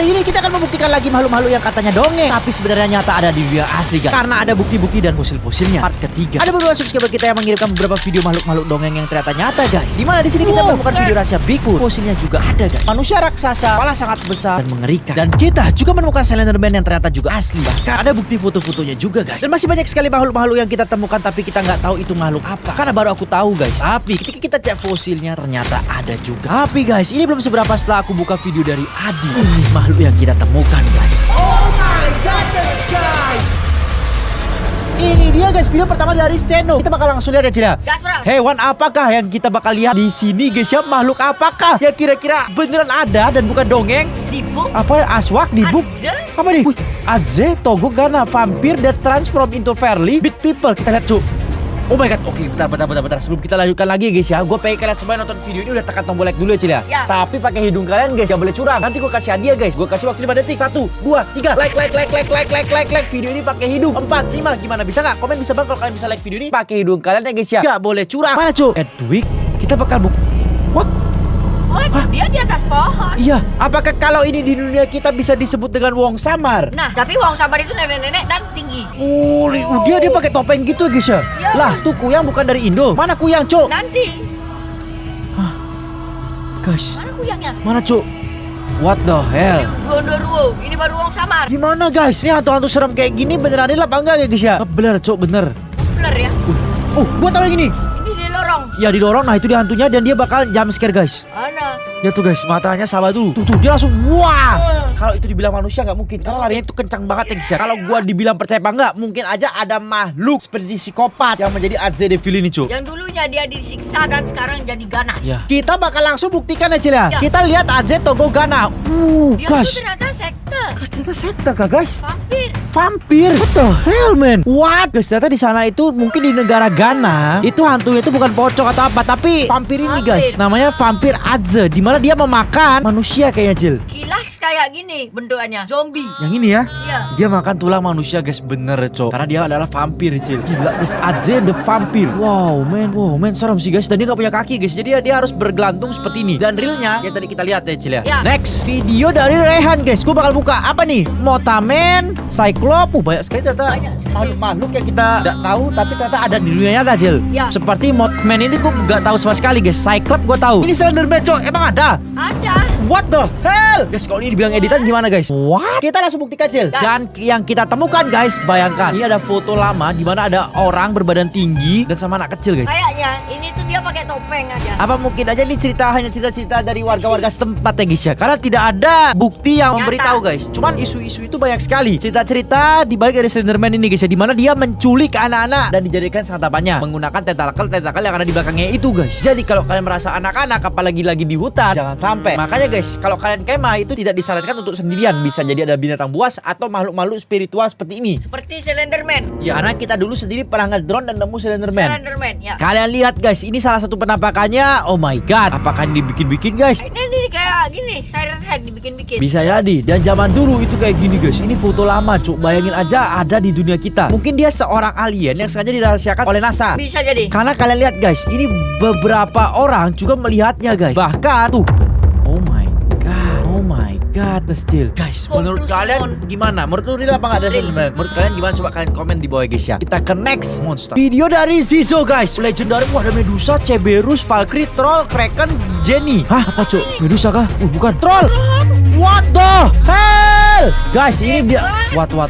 Kali ini kita akan membuktikan lagi makhluk-makhluk yang katanya dongeng, tapi sebenarnya nyata ada di dunia asli guys. Karena ada bukti-bukti dan fosil-fosilnya. Part ketiga. Ada beberapa subscriber kita yang mengirimkan beberapa video makhluk-makhluk dongeng yang ternyata nyata guys. Dimana di sini kita menemukan video rahasia Bigfoot. Fosilnya juga ada guys. Manusia raksasa, kepala sangat besar dan mengerikan. Dan kita juga menemukan Slenderman yang ternyata juga asli. Bahkan ada bukti foto-fotonya juga guys. Dan masih banyak sekali makhluk-makhluk yang kita temukan tapi kita nggak tahu itu makhluk apa. Karena baru aku tahu guys. Tapi ketika kita cek fosilnya ternyata ada juga. Tapi guys, ini belum seberapa setelah aku buka video dari Adi. Ini makhluk yang kita temukan guys. Oh my god, guys. Ini dia guys, video pertama dari Seno. Kita bakal langsung lihat ya Cila. Hewan apakah yang kita bakal lihat di sini guys ya? Makhluk apakah yang kira-kira beneran ada dan bukan dongeng? Dibuk. Apa aswak dibuk? Apa nih? Adze, Togo, Gana, vampir that transform into fairly big people. Kita lihat cu. Oh my god, oke, bentar. Sebelum kita lanjutkan lagi guys ya, gue pengen kalian semua nonton video ini udah tekan tombol like dulu ya Cil ya. Tapi pakai hidung kalian guys, jangan boleh curang. Nanti gue kasih hadiah guys, gue kasih waktu 5 detik. 1, 2, 3, like video ini pakai hidung. 4, 5, gimana bisa nggak? Komen bisa banget kalau kalian bisa like video ini pakai hidung kalian ya guys ya. Gak boleh curang. Mana cu? Edwig, kita bakal What? Oh, dia di atas pohon. Iya, apakah kalau ini di dunia kita bisa disebut dengan Wong Samar? Nah, tapi Wong Samar itu nenek-nenek dan tinggi. Dia pakai topeng gitu guys ya. Lah, tuh Kuyang bukan dari Indo. Mana Kuyang, Cuk? Nanti. Guys. Mana Kuyangnya? Mana, Cuk? What the hell? Gondoruo, ini baru Wong Samar. Gimana guys? Ini hantu-hantu serem kayak gini beneran ada apa enggak ya guys ya? Bener, Cuk, bener. Bener ya? Gua tahu yang ini. Ini di lorong. Ya di lorong, nah itu dia hantunya dan dia bakal jump scare guys. Mana? Ya tuh guys, matanya sama tuh. Tuh dia langsung wah. Kalau itu dibilang manusia nggak mungkin. Karena larinya itu kencang banget ya guys ya. Kalau gua dibilang percaya apa enggak, mungkin aja ada makhluk seperti psikopat yang menjadi Adze the Villain ini, Cuk. Yang dulunya dia disiksa dan sekarang jadi ganas. Ya. Kita bakal langsung buktikan ya, Cil ya. Ya. Kita lihat Adze Togo Gana. Dia Guys. itu ternyata sekte. Ternyata sekte kah, guys? Vampir. What the hell, man? What? Guys, ternyata di sana itu mungkin di negara Ghana itu hantunya itu bukan pocong atau apa, tapi vampir ini guys. Namanya vampir Adze, di mana dia memakan manusia kayaknya, Cil. Kilas kayak gini bentukannya. Zombie. Yang ini ya? Iya. Dia makan tulang manusia, guys. Bener, Cok. Karena dia adalah vampir, Cil. Gila, guys. Adze the vampir. Wow, man, serem sih, guys. Dan dia gak punya kaki, guys. Jadi dia harus bergelantung seperti ini. Dan realnya yang tadi kita lihat ya, Cil ya. Next, video dari Rehan, guys. Gue bakal buka apa nih? Motaman, Cyclops. Banyak sekali ternyata makhluk yang kita tidak tahu, tapi ternyata ada di dunia nyata, Cil. Ya. Seperti Mothman ini gue gak tahu sama sekali, guys. Cyclops gue tahu. Ini Slenderman, Cok. Emang ada? Ada. What the hell? Guys, kalau ini dibilang editan gimana, guys? What? Kita langsung buktikan, Cil. Dan yang kita temukan, guys, bayangkan. Ini ada foto lama di mana ada orang berbadan tinggi dan sama anak kecil, guys. Kayaknya ini tuh dia pakai topeng aja. Apa mungkin aja ini hanya cerita-cerita dari warga-warga setempat ya, guys ya? Karena tidak ada bukti yang memberitahu, guys. Cuman isu-isu itu banyak sekali. Cerita-cerita di balik dari Slenderman ini, guys ya, di mana dia menculik anak-anak dan dijadikan santapannya menggunakan tentakel yang ada di belakangnya itu, guys. Jadi kalau kalian merasa anak-anak apalagi lagi di hutan, jangan sampai. Makanya guys, kalau kalian kemah itu tidak disarankan untuk sendirian. Bisa jadi ada binatang buas atau makhluk-makhluk spiritual seperti ini. Seperti Slenderman. Ya, karena kita dulu sendiri pernah ngedrone dan nemu Slenderman. Ya. Kalian lihat guys, ini salah satu penampakannya. Oh my god, apakah ini dibikin-bikin, guys? Ini kayak gini, Siren Head dibikin-bikin. Bisa jadi. Dan zaman dulu itu kayak gini, guys. Ini foto lama, Cuk. Bayangin aja ada di dunia kita. Mungkin dia seorang alien yang sengaja dirahasiakan oleh NASA. Bisa jadi. Karena kalian lihat guys, ini beberapa orang juga melihatnya, guys. Bahkan tuh. Oh my god, Cil. Guys, menurut kalian gimana? Menurut lu real apa nggak ada Slenderman? Menurut kalian gimana? Coba kalian komen di bawah, guys ya. Kita ke next monster. Video dari Zizo, guys. Legendary. Wah, ada Medusa, Cerberus, Valkyrie, Troll, Kraken, Jenny. Hah? Apa, Cuk? Medusa kah? Bukan. Troll. What the hell? Guys, ini dia. What? Gua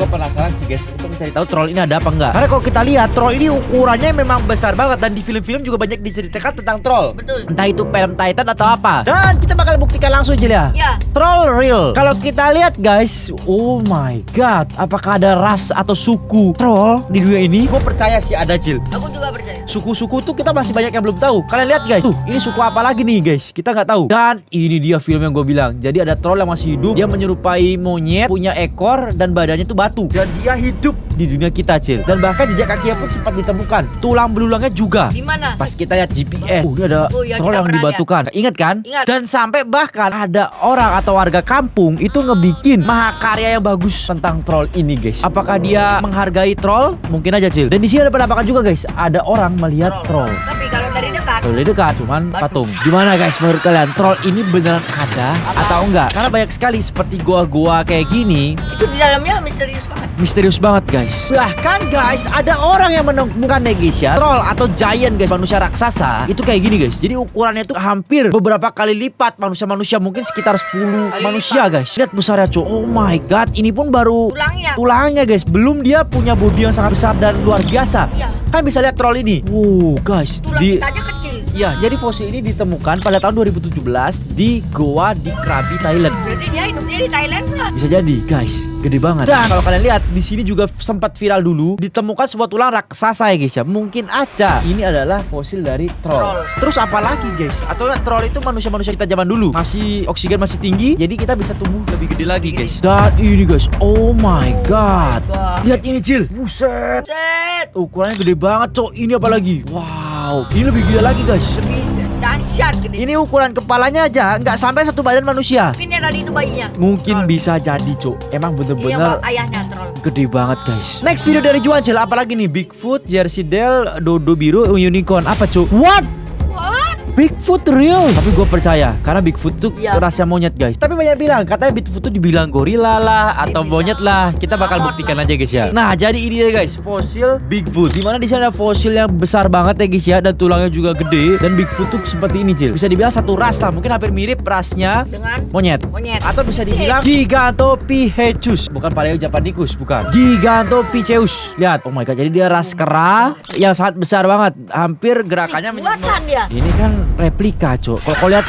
penasaran sih, guys, untuk mencari tahu troll ini ada apa enggak. Karena kalau kita lihat troll ini ukurannya memang besar banget dan di film-film juga banyak diceritakan tentang troll. Betul. Entah itu film Titan atau apa. Dan kita bakal buktikan langsung, Cil ya. Ya. Troll real. Kalau kita lihat, guys, oh my god, apakah ada ras atau suku troll di dunia ini? Gue percaya sih ada, Cil. Aku juga percaya. Suku-suku tuh kita masih banyak yang belum tahu. Kalian lihat, guys. Tuh, ini suku apa lagi nih, guys? Kita nggak tahu. Dan ini dia film yang gue bilang. Jadi ada troll yang masih hidup. Dia menyerupai monyet, punya ekor dan badannya tuh batu. Dan dia hidup di dunia kita, Cil. Dan bahkan jejak kakinya pun sempat ditemukan. Tulang belulangnya juga. Di mana? Pas kita lihat GPS, ini ada troll yang dibatukan. Ingat kan? Ingat. Dan sampai bahkan ada orang atau warga kampung itu ngebikin mahakarya yang bagus tentang troll ini, guys. Apakah dia menghargai troll? Mungkin aja, Cil. Dan di sini ada penampakan juga, guys. Ada orang melihat troll. Tapi kalau dari dekat. Kalau dari dekat cuman patung. Gimana, guys, menurut kalian? Troll ini beneran ada ada atau enggak. Karena banyak sekali seperti goa-goa kayak gini. Itu di dalamnya misterius banget. Misterius banget guys. Bahkan guys, ada orang yang menemukan nih guys ya, troll atau giant guys, manusia raksasa. Itu kayak gini guys. Jadi ukurannya tuh hampir beberapa kali lipat manusia-manusia, mungkin sekitar 10 Kali manusia guys. Lihat besarnya cuy. Oh my god, ini pun baru tulangnya guys. Belum dia punya bodi yang sangat besar dan luar biasa. Iya. Kan bisa lihat troll ini. Wow guys, Tulang kita aja kecil. ya, jadi fosil ini ditemukan pada tahun 2017 di Goa di Krabi, Thailand. Berarti dia hidupnya di Thailand lah. Bisa jadi, guys. Gede banget. Dan kalau kalian lihat di sini juga sempat viral dulu, ditemukan sebuah tulang raksasa ya guys ya. Mungkin aja ini adalah fosil dari troll. Terus apa lagi guys? Atau troll itu manusia-manusia kita zaman dulu, masih oksigen masih tinggi, jadi kita bisa tumbuh lebih gede lagi guys. Dan ini guys, oh my god. Lihat ini Cil. Buset. Set. Ukurannya gede banget cok. Ini apa lagi? Wow, ini lebih gede lagi guys. Lebih dahsyat gede. Ini ukuran kepalanya aja nggak sampai satu badan manusia. Mungkin yang tadi itu bayinya. Mungkin Troll. bisa jadi cok. Emang Iya, bener-bener Pak, ayahnya troll. gede banget guys. Next video dari Juan Cil, apalagi nih? Bigfoot, Jersey Devil, dodo biru, unicorn. Apa cok? What? What? Bigfoot real? Tapi gue percaya karena Bigfoot tuh Iya. rahasia monyet guys. Tapi banyak bilang katanya Bigfoot tuh dibilang gorila lah atau Dibilang monyet lah. Kita bakal mamut buktikan lah. aja guys ya. Nah jadi ini deh guys, fosil Bigfoot. Dimana di sana ada fosil yang besar banget ya guys ya, dan tulangnya juga gede. Dan Bigfoot tuh seperti ini Cil. Bisa dibilang satu ras lah, mungkin hampir mirip rasnya Dengan monyet. monyet. Atau bisa dibilang Gigantopithecus. Bukan Paleojapanicus, bukan. Gigantopithecus. Lihat, oh my god, jadi dia ras kera yang sangat besar banget. Hampir gerakannya Buatan dia. Ini kan replika, Cok. Kalau kau lihat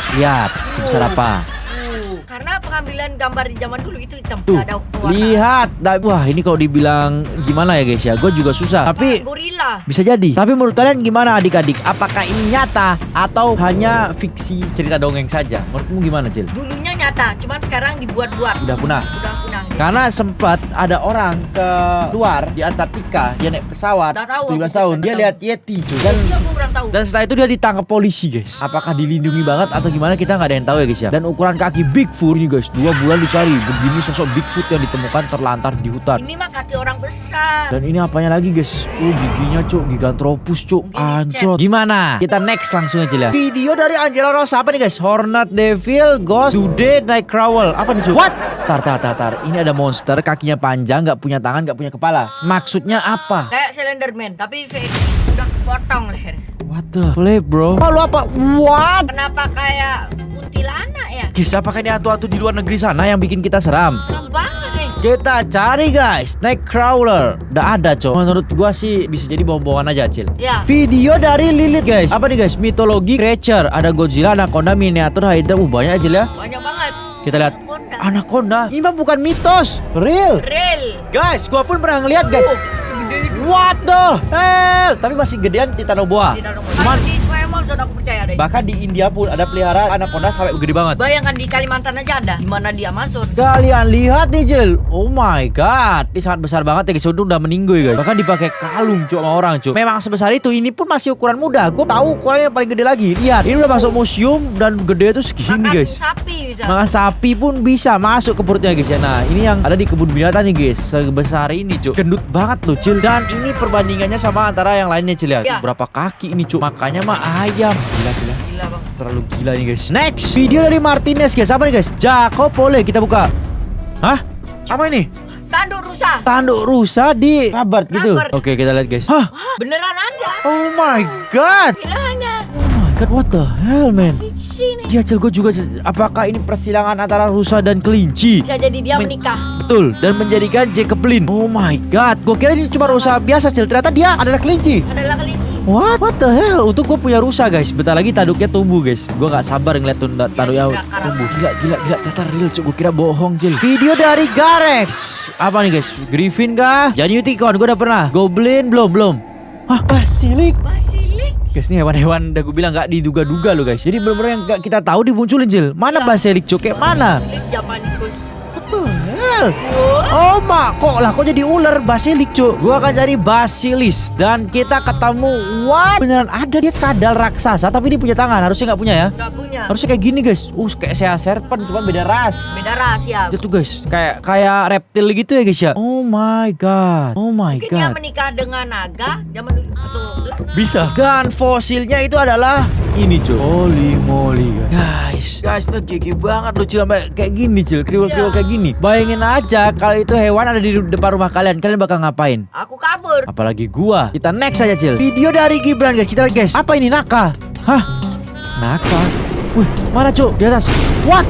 sebesar apa? Karena pengambilan gambar di zaman dulu itu hitam. Tuh, Nggak ada warna. lihat. Wah, ini kalau dibilang gimana ya guys ya? Gue juga susah. Tapi Gorila. bisa jadi. Tapi menurut kalian gimana adik-adik? Apakah ini nyata atau hanya fiksi cerita dongeng saja? Menurutmu gimana, Cil? Dulunya nyata, cuman sekarang dibuat-buat. Udah punah. Udah punah. Karena sempat ada orang ke luar di Antartika, dia naik pesawat Udah tahu 17 aku, tahun, udah dia tahu. lihat Yeti cuy. Dan Iya, aku kurang tahu. setelah itu dia ditangkap polisi guys. Apakah dilindungi banget atau gimana kita nggak ada yang tahu ya guys ya. Dan ukuran kaki Bigfoot ini guys, 2 bulan dicari. Begini sosok Bigfoot yang ditemukan terlantar di hutan. Ini mah kaki orang besar. Dan ini apanya lagi guys? Giginya cuk, Gigantropus cuk. Mungkin Anjot. Gimana? Kita next langsung aja lah. Video dari Angela Rosa apa nih guys? Hornet Devil, Ghost, Dude, Nightcrawler. Apa nih cuk? What? Tar. Ini ada monster, kakinya panjang, nggak punya tangan, nggak punya kepala. Maksudnya apa? Kayak Slenderman, tapi udah kepotong lehernya. What the flip bro? Oh, lu apa? What? Kenapa kayak kuntilanak ya? Guys, apakah ini hantu-hantu di luar negeri sana yang bikin kita seram? Serem banget nih. Kita cari guys, Nightcrawler. Udah ada cok. Menurut gua sih bisa jadi bohong-bohongan aja Cil. Ya. Video dari Lilith guys. Apa nih guys? Mitologi creature. Ada Godzilla, Anaconda, miniatur, Hydra. Banyak aja lah. Banyak banget. Kita lihat Anaconda. Anaconda. Ini mah bukan mitos, real. Real. Guys, gua pun pernah ngeliat guys. Segede itu. What the hell? Tapi masih gedean Titanoboa. Tidak dong. Cuman Kalau di Amazon aku percaya deh. bahkan di India pun ada pelihara Anaconda sampai gede banget. Bayangkan di Kalimantan aja ada. Gimana di Amazon? Kalian lihat nih Jil. Oh my god. Ini sangat besar banget ya guys. Udah meninggoy guys. Bahkan dipakai kalung cuk sama orang cuk. Memang sebesar itu. Ini pun masih ukuran muda. Gue tahu ukurannya yang paling gede lagi. Lihat. Ini udah masuk museum dan gede itu segini Makan guys. sapi bisa. Makan sapi pun bisa masuk ke perutnya guys ya. Nah ini yang ada di kebun binatang nih guys. Sebesar ini cuk. Gendut banget loh Cil. Dan ini perbandingannya sama antara yang lainnya Cil ya. Ya. Berapa kaki ini cuk. Makanya mah ayam. Gila. Gila bang. Terlalu gila nih guys. Next video dari Martinez guys. Apa nih guys? Jacopole. Kita buka. Hah? Apa ini? Tanduk rusa. Tanduk rusa di Rabart gitu. Rabart. Oke kita lihat guys. Hah? Beneran ada. Oh my god. Gila ada. Oh my god, what the hell man? Fiksi nih. Iya Cel, gue juga. Apakah ini persilangan antara rusa dan kelinci? Bisa jadi dia menikah. Betul. Dan menjadikan Jacobelin. Oh my god. Gue kira ini cuma rusa biasa Cel. Ternyata dia adalah kelinci. Adalah kelinci. What the hell? Untuk gue punya rusa guys. Bentar lagi tanduknya tumbuh guys. Gue gak sabar ngeliat tanduknya tumbuh. Gila. Ternyata real cuk. Gue kira bohong Cil. Video dari Garex. Apa nih guys? Griffin kah? Jadi Unicorn gue udah pernah. Goblin belum. Hah? Basilik. Basilik. Guys ini hewan-hewan udah gue bilang gak diduga-duga loh guys. Jadi bener-bener yang gak kita tahu dimunculin Cil. Mana Iya. basilik cuk? Kayak mana? Basilik Japanicus. What the hell? Cel. Oh mak, kok jadi ular basilik cuk. Gua akan cari basilis dan kita ketemu. What? Beneran ada, dia kadal raksasa tapi dia punya tangan. Harusnya nggak punya ya. Nggak punya. Harusnya kayak gini guys. Kayak saya serpent cuma beda ras. Beda ras ya. Itu guys, kayak reptil gitu ya guys ya. Oh my god. Oh my Mungkin dia god. menikah dengan naga zaman dulu atau Bisa. Dan fosilnya itu adalah ini cuy. Holy moly guys. Guys, itu gigi banget loh Cil, sampai kayak gini Cil, kriwel-kriwel kayak gini. Bayangin aja kalau itu hewan ada di depan rumah kalian bakal ngapain? aku kabur. Apalagi gua. Kita next aja Cil. Video dari Gibran guys. Kita lihat guys. Apa ini naka? Hah? Naka? Wih, mana cuy? Di atas. What?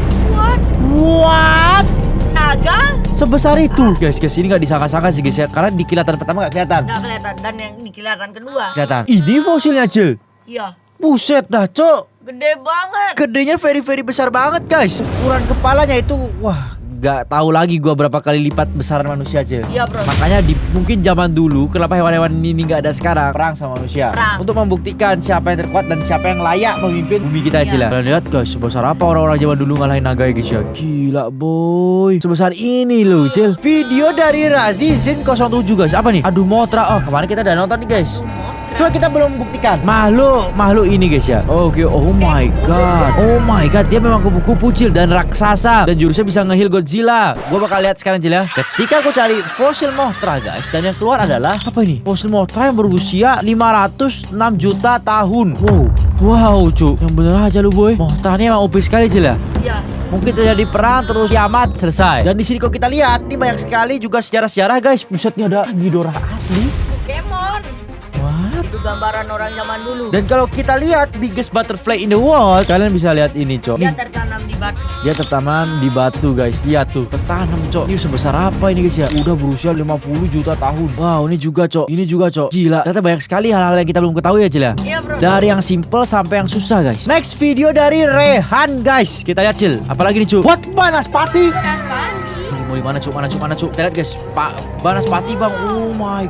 What? Naga? Sebesar itu. Guys, ini nggak disangka-sangka sih guys ya. Karena di kilatan pertama nggak kelihatan. Nggak kelihatan. Dan yang di kilatan kedua. Kelihatan. Ini fosilnya Cil. Iya. Buset dah cok. Gede banget. Gedenya very besar banget guys. Ukuran kepalanya itu wah, gak tahu lagi gua berapa kali lipat besaran manusia aja. Iya bro. Makanya mungkin zaman dulu kenapa hewan-hewan ini nggak ada sekarang, perang sama manusia. Perang. Untuk membuktikan siapa yang terkuat dan siapa yang layak memimpin bumi kita aja lah. Kalian lihat guys, sebesar apa orang-orang zaman dulu ngalahin naga ya guys ya. Gila boy. Sebesar ini loh Cil. Video dari Razi Zin 07 guys. Apa nih? Aduh Mothra. Oh kemarin kita udah nonton nih guys. Cuma kita belum buktikan makhluk ini guys ya. Oke, oh my god, dia memang kupu-kupu Cil dan raksasa dan jurusnya bisa nge-heal Godzilla. Gua bakal lihat sekarang Cil ya. Ketika aku cari fosil Mothra guys, dan yang keluar adalah apa ini? Fosil Mothra yang berusia 506 juta tahun. Wow cu, yang bener aja lu boy. Mothra ini emang OP sekali Cil ya. Iya. Mungkin terjadi perang terus kiamat selesai. Dan di sini kalau kita lihat, ini banyak sekali juga sejarah-sejarah guys. Buset, nih ada Ghidorah asli. Pokemon. What? Itu gambaran orang zaman dulu. Dan kalau kita lihat biggest butterfly in the world, kalian bisa lihat ini, Cok. Dia tertanam di batu. Dia tertanam di batu, guys. Lihat tuh, tertanam, Cok. Ini sebesar apa ini, guys ya? Udah berusia 50 juta tahun. Wow, ini juga, Cok. Ini juga, Cok. Gila. Ternyata banyak sekali hal-hal yang kita belum ketahui ya, Cil. Iya, bro. Dari yang simple sampai yang susah, guys. Next video dari Rehan, guys. Kita lihat, Cil. Apalagi nih, Cuk? What? Banaspati? Banaspati. Mau di mana, Cuk? Mana, Cuk? Kita lihat, guys. Banaspati, Bang. Oh my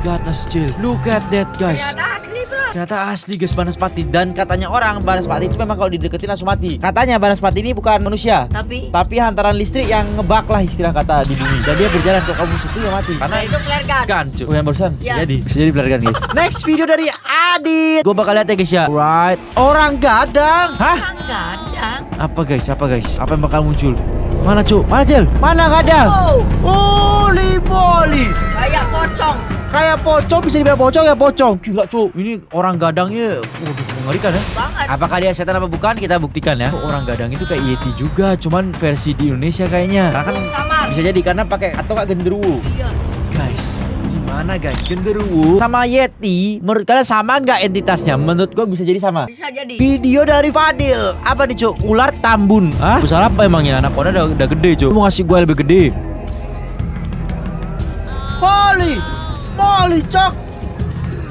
godness, Cil. Look at that, guys. Ternyata asli, bro. Ternyata asli guys Banaspati. Dan katanya orang Banaspati itu memang kalau dideketin langsung mati. Katanya Banaspati ini bukan manusia, tapi hantaran listrik yang ngebak lah istilah kata di bumi. Dan dia berjalan ke kamu situ ya mati. Karena itu flare gun. Kan cuy. Oh yang barusan Ya. bisa jadi flare gun guys. Next video dari Adit. Gue bakal lihat ya guys ya. Right. Orang gadang. Hah? Orang gadang. Apa guys? Apa yang bakal muncul? Mana cuy? Mana Cil? Mana gadang? Holy moly. Kayak pocong. Kayak pocong, bisa dibilang pocong ya pocong. Gila cu, ini orang gadangnya waduh mengerikan ya. Banget. Apakah dia setan apa bukan? Kita buktikan ya. Orang gadang itu kayak Yeti juga, cuman versi di Indonesia kayaknya. Karena kan Sama. bisa jadi karena pakai atau enggak genderuwo. Iya. Guys, gimana guys? Genderuwo sama Yeti menurut kalian sama nggak entitasnya? Menurut gua bisa jadi sama. Bisa jadi. Video dari Fadil. Apa nih cu? Ular tambun. Hah? Besar apa emangnya? Anak udah gede cu. Mau ngasih gua lebih gede. Holy moly cok.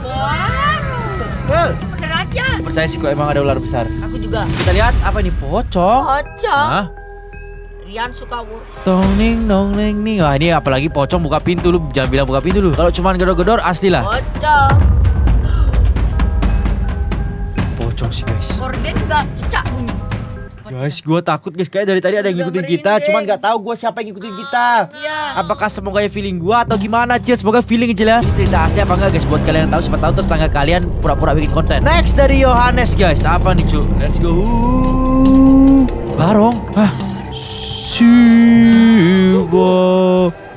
Wow. Bener aja. Percaya sih kok emang ada ular besar. Aku juga. Kita lihat apa nih pocong? Pocong. Hah? Rian suka Tong ning ning. Wah ini apalagi pocong buka pintu lu, jangan bilang buka pintu lu. Kalau cuman gedor-gedor asli lah. pocong. Pocong sih guys. Korden juga cecak bunyi. Guys, gua takut guys, kayak dari tadi ada yang ngikutin kita, cuman nggak tahu gua siapa yang ngikutin kita. Iya. Apakah semoga ya feeling gua atau gimana, Cil? Semoga feeling aja lah. Ini cerita asli apa enggak guys? Buat kalian yang tahu, siapa tahu tetangga kalian pura-pura bikin konten. Next dari Yohanes guys, apa nih cu? Let's go. Barong, hah? Siwa.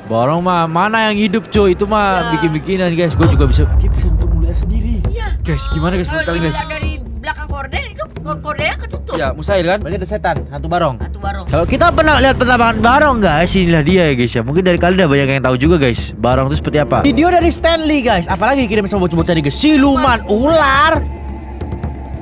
Barong mah mana yang hidup cu? Itu mah bikin-bikinan guys. Gua juga bisa. Dia bisa nutup mulutnya sendiri. Iya. Guys, gimana guys menurut Kalau kalian guys? dilihat dari belakang korden itu kordennya ketutup. Ya, mustahil kan? Berarti ada setan, hantu barong. Satu barong. Kalau kita pernah lihat penampakan barong guys, inilah dia ya guys ya. Mungkin dari kalian udah banyak yang tahu juga guys, barong itu seperti apa. Video dari Stanley guys, apalagi dikirim sama bocah-bocah nih guys. Siluman ular.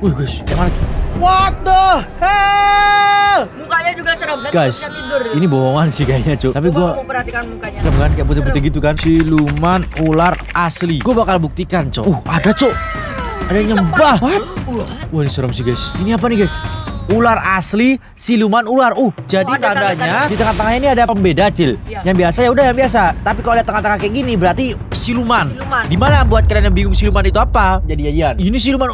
Wih guys, yang mana? What the hell? Mukanya juga serem dan Guys, bisa tidur. ini bohongan sih kayaknya cu. Tapi Coba gua kamu perhatikan mukanya. kan kayak putih-putih gitu kan. Siluman ular asli. Gua bakal buktikan cok. Ada cok. Ada yang nyembah. What? Wah ini serem sih guys. Ini apa nih guys? ular asli, siluman ular. Jadi Oh, ada tandanya tanda-tanda. di tengah-tengahnya ini ada pembeda, Cil. Iya. Yang biasa ya udah yang biasa. Tapi kalau lihat tengah-tengah kayak gini berarti siluman. Siluman. Dimana buat kalian yang bingung siluman itu apa? Jadi jajan. Ini siluman.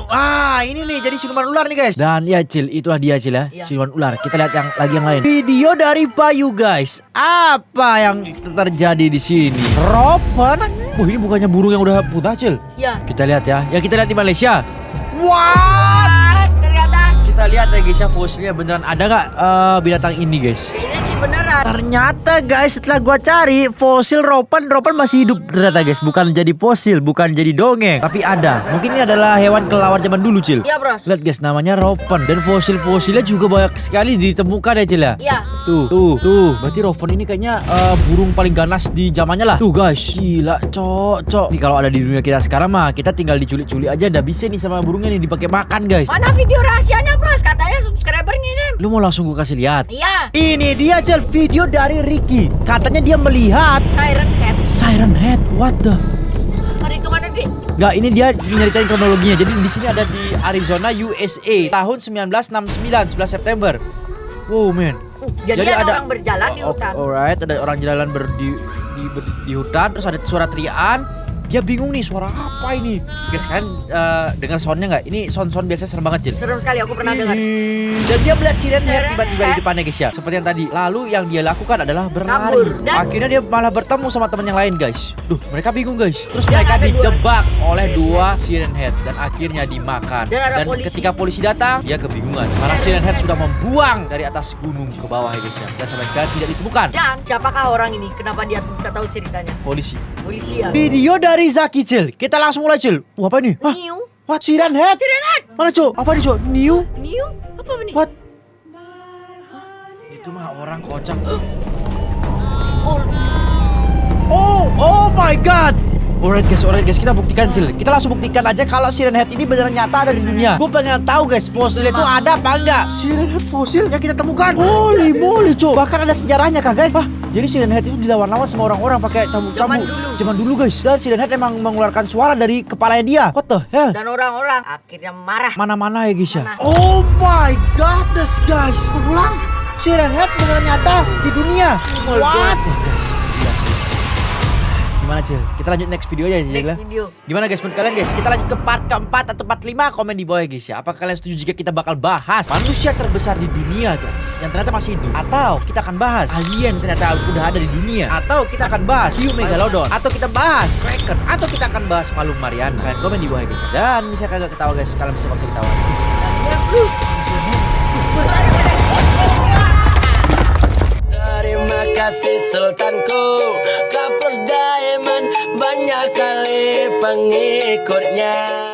Ini nih jadi siluman ular nih guys. Dan ya Cil, itulah dia Cil ya, Iya. siluman ular. Kita lihat yang lagi yang lain. Video dari Bayu guys. Apa yang terjadi di sini? Ropan. Ini bukannya burung yang udah punah Cil. Ya. Kita lihat ya. Yang kita lihat di Malaysia. What? Ternyata Kita lihat ya guys ya, fosilnya beneran ada nggak binatang ini guys? kayaknya sih beneran. Ternyata guys, setelah gua cari fosil ropan masih hidup ternyata guys. Bukan jadi fosil, bukan jadi dongeng, tapi ada. Mungkin ini adalah hewan kelelawar zaman dulu Cil. Iya, Bros. Lihat guys, namanya ropan. Dan fosilnya juga banyak sekali ditemukan ya Cil ya. Iya. Tuh. Berarti ropan ini kayaknya burung paling ganas di zamannya lah. Tuh guys, gila cocok. Nih kalau ada di dunia kita sekarang mah, kita tinggal diculik-culik aja udah bisa nih sama burungnya nih dipakai makan guys. Mana video rahasianya, Bros? Katanya subscriber ngirim. Lu mau langsung gue kasih lihat? Iya. Ini dia Cil, video dari Ricky. Katanya dia melihat Siren Head. What the? Perhitungannya di Nggak, ini dia nyeritain kronologinya. Jadi di sini ada di Arizona, USA, tahun 1969, 11 September. Wow, man. Jadi ada orang berjalan di hutan. Alright, ada orang jalan di hutan, terus ada suara teriakan. Dia bingung nih, suara apa ini? Guys, kalian dengar soundnya nggak? Ini sound biasa serem banget, Cil. Serem sekali, aku pernah dengar. Dan dia melihat siren head Siren tiba-tiba di head. depannya guys ya. Seperti yang tadi. Lalu yang dia lakukan adalah berlari. Kabur. Dan- Akhirnya dia malah bertemu sama teman yang lain guys. Duh, mereka bingung guys. Terus Dan mereka ada dijebak oleh dua siren head dan akhirnya dimakan. Dan ada polisi. ketika polisi datang, dia kebingungan karena siren head sudah membuang dari atas gunung ke bawah ya guys ya. Dan sampai sekarang tidak ditemukan. Dan siapakah orang ini? Kenapa dia bisa tahu ceritanya? Polisi. Polisi ya. Video dari Zaki Cil. Kita langsung mulai Cil. Apa ini? Hah? New. What? Siren head? Siren Head. Mana Cok? Apa nih Cok? New? New? Apa ini? What? Itu mah orang kocak. Oh my god. Alright guys, kita buktikan Cil. Kita langsung buktikan aja kalau siren head ini beneran nyata ada di dunia. Gue pengen tahu guys, fosil itu ada apa enggak? Siren head fosil yang kita temukan. Holy moly, Cok. Bahkan ada sejarahnya kah guys? Jadi siren head itu dilawan-lawan sama orang-orang pakai cambuk-cambuk. Zaman dulu guys. Dan siren head emang mengeluarkan suara dari kepalanya dia. What the hell? Dan orang-orang akhirnya marah. Mana-mana ya guys ya. Mana? Oh my goodness guys. Ulang. Siren head beneran nyata di dunia. Oh my God. Wah, guys. Gila sih. Gimana Cil? Kita lanjut next video aja Cil. Next video. Gimana guys menurut kalian guys? Kita lanjut ke part keempat atau part 5. Komen di bawah ya guys ya. Apakah kalian setuju jika kita bakal bahas manusia terbesar di dunia guys, yang ternyata masih hidup? Atau kita akan bahas alien ternyata udah ada di dunia? Atau kita akan bahas hiu megalodon? Atau kita bahas kraken? Atau kita akan bahas palung Mariana? Kalian komen di bawah ya guys ya. Dan bisa kagak ketawa guys, kalian bisa konsep ketawa. Terima kasih Sultanku, Kapus Diamond banyak kali pengikutnya.